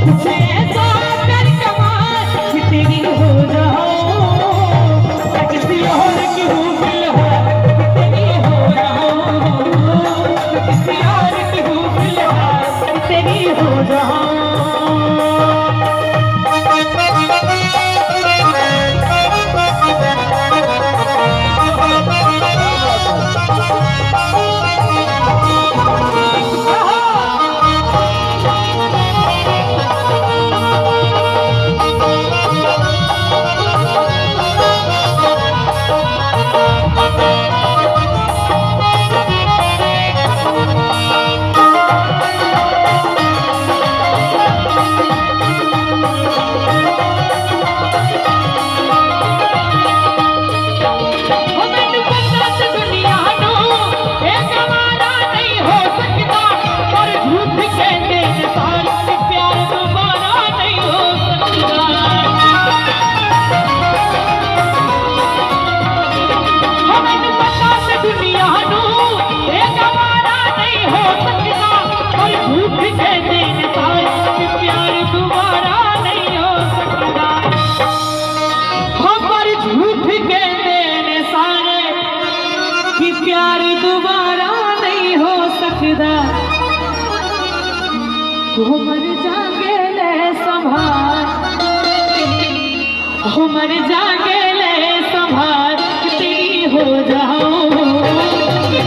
कुछ ऐसा कर कमाल कि तेरी हो जाऊं, मैं किसी और की हूँ फिलहाल कि तेरी हो जाऊं, मैं किसी और की हूँ फिलहाल कि तेरी हो जाऊं। प्यार दोबारा नहीं हो सकता, वो मर जाके ले संभाल, वो मर जाके ले संभाल कि तेरी हो जाऊं,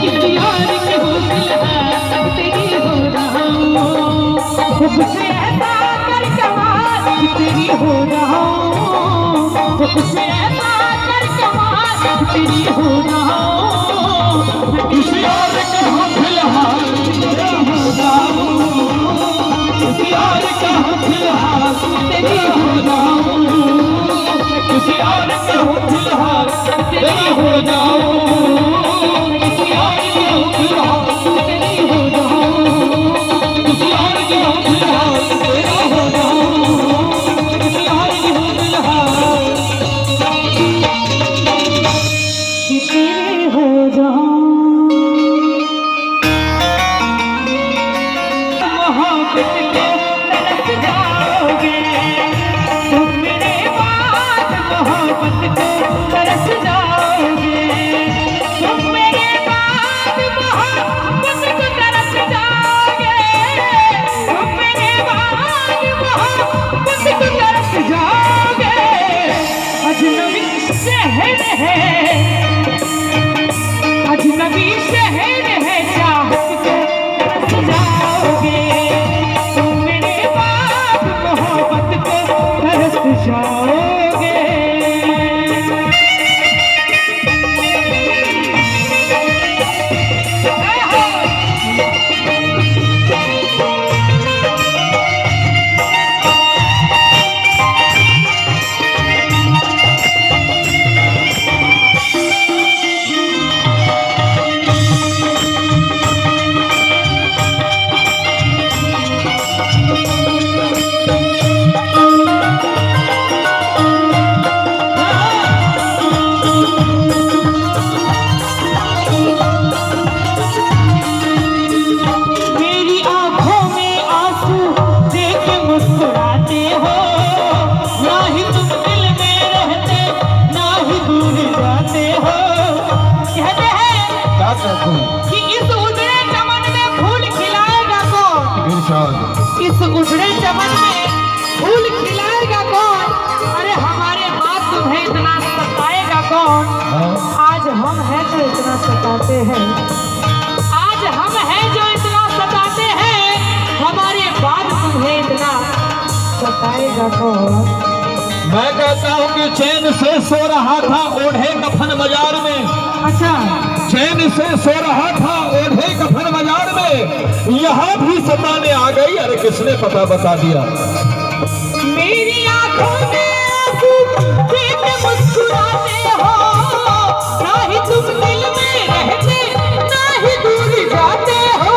किसी और की हो फिलहाल तेरी हो जाऊं, वो कुछ ऐसा कर कमाल कि तेरी हो जाऊं, वो कुछ ऐसा कर कमाल कि तेरी हो जाऊं, किसी और का हूँ फिलहाल तेरी हो जाऊं, किसी और का हूँ फिलहाल तेरी हो जाऊं, किसी और का हूँ फिलहाल तेरी हो जाऊं, किसी और का हूँ फिलहाल तेरी हो जाऊं, किसी और की हूँ फिलहाल तेरी हो जाऊं, किसी और की हूँ फिलहाल कि तेरी हो जाऊं। अजनबी शहर है चाहत को तरस जाओगे, तुम मेरे बाद मोहब्बत को तरस जाओगे। कि इस उजड़े चमन में फूल खिलाएगा कौन, इस उजड़े चमन में फूल खिलाएगा कौन, अरे हमारे बात तुम्हें इतना सताएगा कौन, आज हम हैं जो इतना सताते हैं, आज हम हैं जो इतना सताते हैं, हमारे बाद तुम्हें इतना सताएगा कौन। मैं कहता हूँ कि चैन से सो रहा था ओढ़े कफन बाजार में, अच्छा चैन से सो रहा था ओढ़े कफन बाजार में, यहाँ भी सताने आ गई, अरे किसने पता बता दिया। मेरी आंखों में आंसू देख मुस्कुराते हो, ना ही तुम दिल में रहते ना ही दूर जाते हो,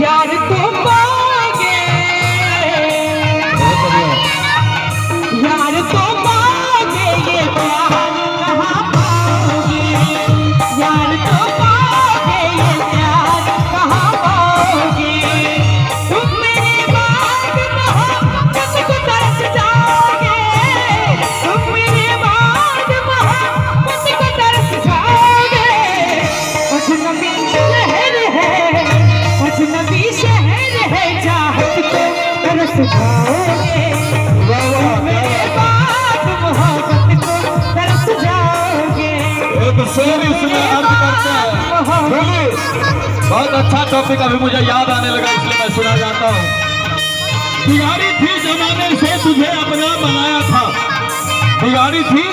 यार तुम पाओगे, यार तुम पाओगे ये प्यार कहाँ पाओगे, यार तुम पाओगे ये प्यार कहाँ पाओगे। जाओगे, मेरे बाद मोहब्बत को तरस जाओगे। एक शेर इसमें अर्ज करते हैं। बोलिए, बहुत अच्छा टॉपिक अभी मुझे याद आने लगा, इसलिए मैं सुना जाता हूँ। बिगाड़ी थी जमाने से तुझे अपना बनाया था, बिगाड़ी थी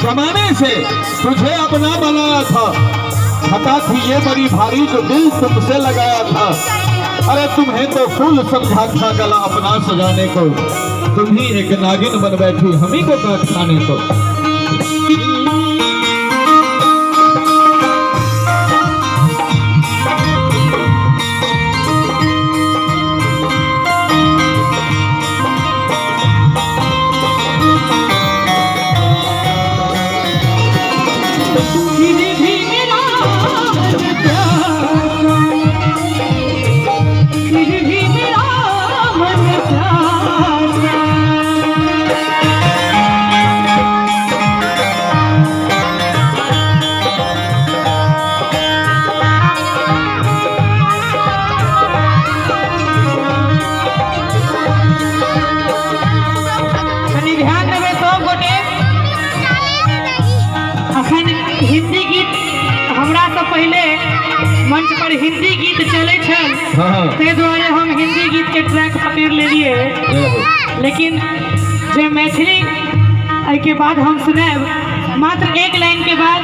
जमाने से तुझे अपना बनाया था, खता थी ये बड़ी भारी जो दिल तुमसे लगाया था। अरे तुम्हें तो फूल समझा था गला अपना सजाने को, तुम ही एक नागिन बन बैठी हम ही को काट खाने को। हिंदी गीत हमरा से पहले मंच पर हिंदी गीत चले छल, ते द्वारे हम हिंदी गीत के ट्रैक पकड़ ले लिए। लेकिन जो मैथिली के बाद हम सुनेब मात्र एक लाइन के बाद,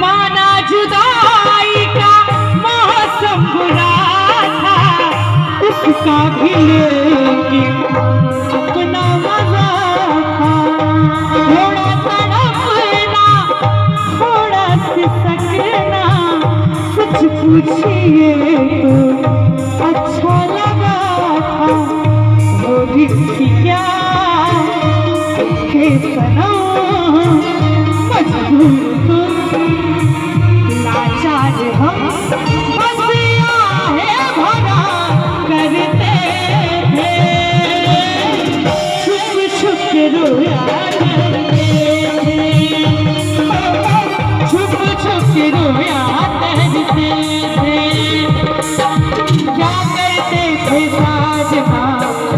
माना जुदाई का मौसम बुरा था, उसका भी लेकिन अपना मजा था। थोड़ा तड़पना, थोड़ा सिसकना, सच पूछिए तो अच्छा लगा था। वो भी क्या के सनम, मजबूर तुम लाचार हम, बस आहे भरा करते थे। छुप छुप के रोया करते थे, छुप छुप के रोया करते थे। क्या करते थे साजना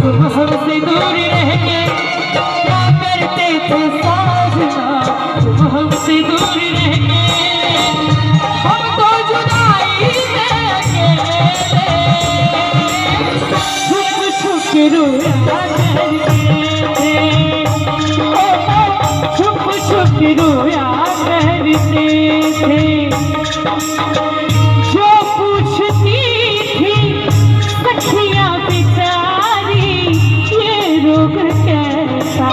तुम हमसे दूर रह के, क्या करते थे साजना तुम हमसे दूर रह के। हम तो जुदाई में अकेले छुप छुप के रोया करते थे, छुप छुप के रोया करते थे। जो पूछती थी सखियां बेचारी, ये रोग कैसा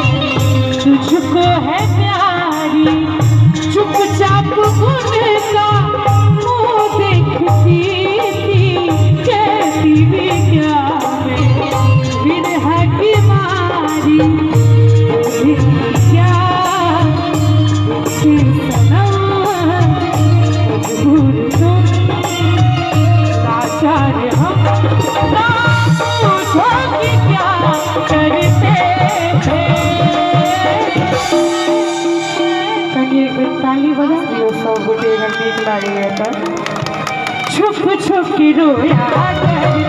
तुझको है प्यारी। चुपचाप उनका मुँह देखती थी, कहती भी क्या मैं विरह की मारी। क्या सनम, मजबूर तुम लाचार हम, ना पूछो कि क्या करते थे। ताली बजा दियो सब गोटे नीक लागे तो। छुप छुप के रोया करते,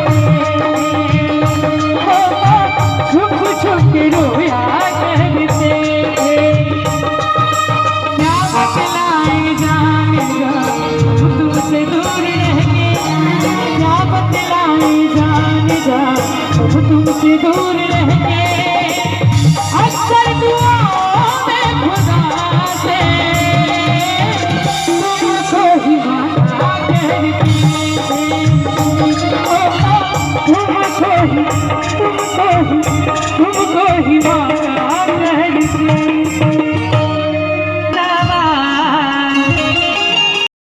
छुप छुप के रोया करते थे। क्या बतलाए जाने जा हम तुमसे दूर रह के, क्या बतलाए जाने जा हम तुमसे दूर रह के। अक्सर दुआओं में खुदा से तुमको ही माना करते थे, तुमको ही